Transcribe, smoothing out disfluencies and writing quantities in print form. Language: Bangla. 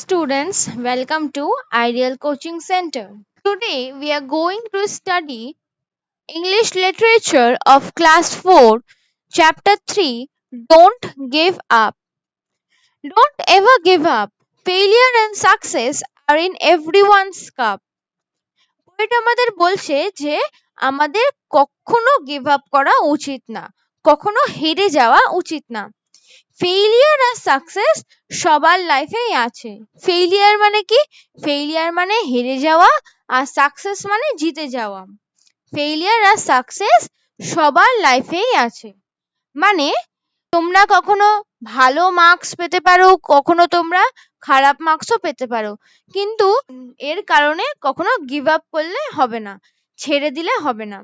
students, welcome to Ideal Coaching Center. Today we are going to study English Literature of Class 4, Chapter 3, Don't Give Up. Don't ever give up. Failure and success are in everyone's cup. Poet আমাদের বলছে যে আমাদের কখনো গিভ আপ করা উচিত না, কখনো হেরে যাওয়া উচিত না। ফেইলিয়ার আর সাকসেস সবার লাইফেই আছে। ফেইলিয়ার মানে কি? ফেইলিয়ার মানে হেরে যাওয়া, আর সাকসেস মানে জিতে যাওয়া। ফেইলিয়ার আর সাকসেস সবার লাইফেই আছে। মানে তোমরা কখনো ভালো মার্কস পেতে পারো, কখনো তোমরা খারাপ মার্কসও পেতে পারো, কিন্তু এর কারণে কখনো গিভ আপ করলে হবে না, ছেড়ে দিলে হবে না।